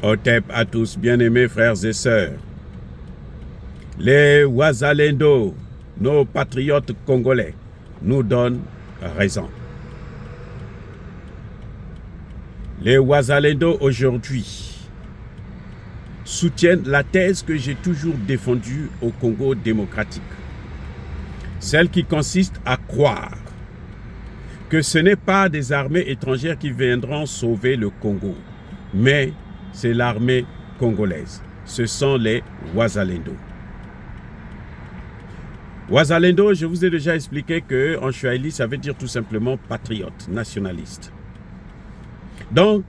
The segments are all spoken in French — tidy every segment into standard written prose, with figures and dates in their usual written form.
Otep à tous, bien-aimés frères et sœurs. Les Wazalendo, nos patriotes congolais, nous donnent raison. Les Wazalendo aujourd'hui soutiennent la thèse que j'ai toujours défendue au Congo démocratique. Celle qui consiste à croire que ce n'est pas des armées étrangères qui viendront sauver le Congo, mais c'est l'armée congolaise. Ce sont les Wazalendo. Wazalendo, je vous ai déjà expliqué qu'en Swahili, ça veut dire tout simplement patriote, nationaliste. Donc,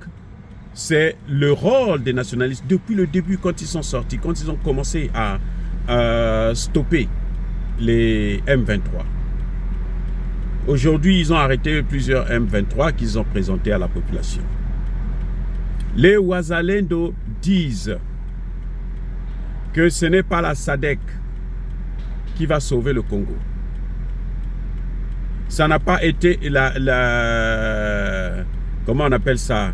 c'est le rôle des nationalistes depuis le début, quand ils sont sortis, quand ils ont commencé à stopper les M23. Aujourd'hui, ils ont arrêté plusieurs M23 qu'ils ont présentés à la population. Les Wazalendo disent que ce n'est pas la SADC qui va sauver le Congo. Ça n'a pas été comment on appelle ça?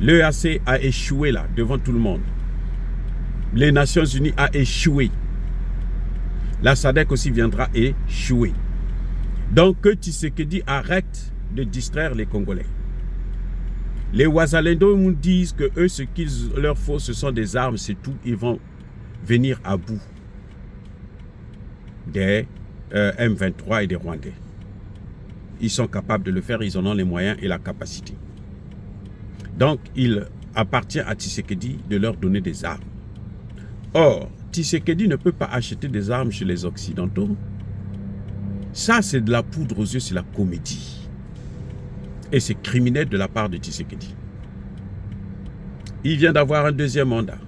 L'EAC a échoué là, devant tout le monde. Les Nations Unies a échoué. La SADC aussi viendra échouer. Donc que Tshisekedi arrête de distraire les Congolais. Les Wazalendo nous disent que eux, ce qu'il leur faut, ce sont des armes, c'est tout. Ils vont venir à bout des M23 et des Rwandais. Ils sont capables de le faire, ils en ont les moyens et la capacité. Donc, il appartient à Tshisekedi de leur donner des armes. Or, Tshisekedi ne peut pas acheter des armes chez les Occidentaux. Ça, c'est de la poudre aux yeux, c'est la comédie. Et c'est criminel de la part de Tshisekedi. Il vient d'avoir un deuxième mandat.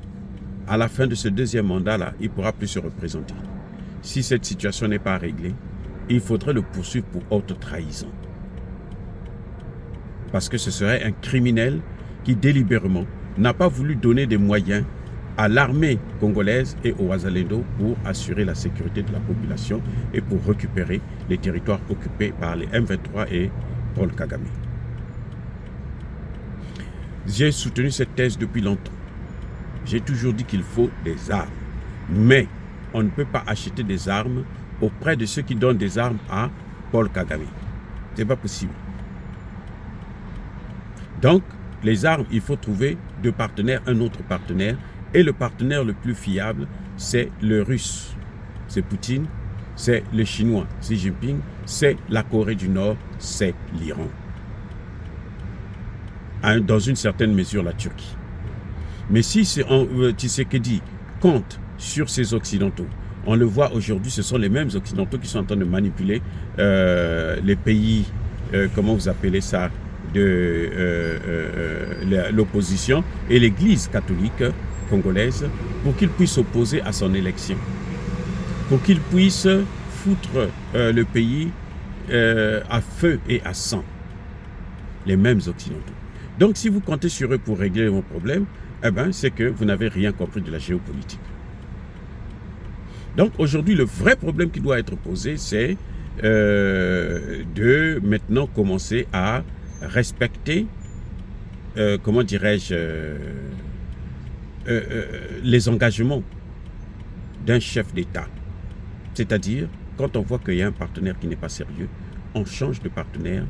À la fin de ce deuxième mandat-là, il ne pourra plus se représenter. Si cette situation n'est pas réglée, il faudrait le poursuivre pour haute trahison. Parce que ce serait un criminel qui délibérément n'a pas voulu donner des moyens à l'armée congolaise et aux Wazalendo pour assurer la sécurité de la population et pour récupérer les territoires occupés par les M23 et Paul Kagame. J'ai soutenu cette thèse depuis longtemps. J'ai toujours dit qu'il faut des armes. Mais on ne peut pas acheter des armes auprès de ceux qui donnent des armes à Paul Kagame. Ce n'est pas possible. Donc, les armes, il faut trouver deux partenaires, un autre partenaire. Et le partenaire le plus fiable, c'est le Russe. C'est Poutine, c'est le Chinois, Xi Jinping, c'est la Corée du Nord, c'est l'Iran. Dans une certaine mesure, la Turquie. Mais si Tshisekedi compte sur ces Occidentaux, on le voit aujourd'hui, ce sont les mêmes Occidentaux qui sont en train de manipuler les pays, comment vous appelez ça, de l'opposition et l'Église catholique congolaise pour qu'ils puissent s'opposer à son élection, pour qu'ils puissent foutre le pays à feu et à sang. Les mêmes Occidentaux. Donc si vous comptez sur eux pour régler vos problèmes, eh ben, c'est que vous n'avez rien compris de la géopolitique. Donc aujourd'hui, le vrai problème qui doit être posé, c'est de maintenant commencer à respecter, comment dirais-je, les engagements d'un chef d'État. C'est-à-dire, quand on voit qu'il y a un partenaire qui n'est pas sérieux, on change de partenaire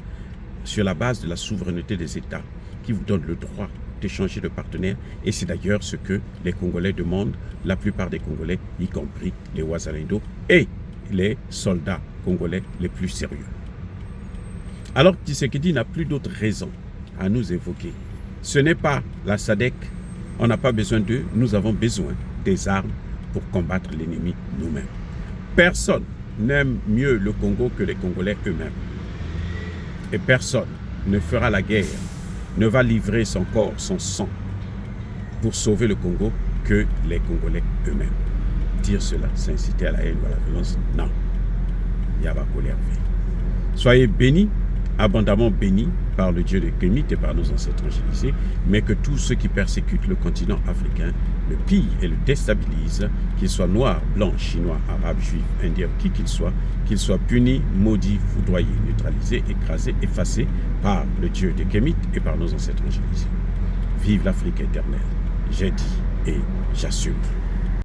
sur la base de la souveraineté des États qui vous donne le droit de changer de partenaire. Et c'est d'ailleurs ce que les Congolais demandent, la plupart des Congolais, y compris les Wazalendo et les soldats congolais les plus sérieux. Alors Tshisekedi n'a plus d'autre raison à nous évoquer. Ce n'est pas la SADC, on n'a pas besoin d'eux, nous avons besoin des armes pour combattre l'ennemi nous-mêmes. Personne n'aime mieux le Congo que les Congolais eux-mêmes. Et personne ne fera la guerre, ne va livrer son corps, son sang pour sauver le Congo que les Congolais eux-mêmes. Dire cela, c'est inciter à la haine ou à la violence. Non. Yaba colère. Soyez bénis, abondamment bénis par le Dieu de Kémit et par nos ancêtres angélisés, mais que tous ceux qui persécutent le continent africain le pillent et le déstabilisent, qu'ils soient noirs, blancs, chinois, arabes, juifs, indiens, qui qu'ils soient punis, maudits, foudroyés, neutralisés, écrasés, effacés par le Dieu de Kémit et par nos ancêtres angélisés. Vive l'Afrique éternelle. j'ai dit et j'assume.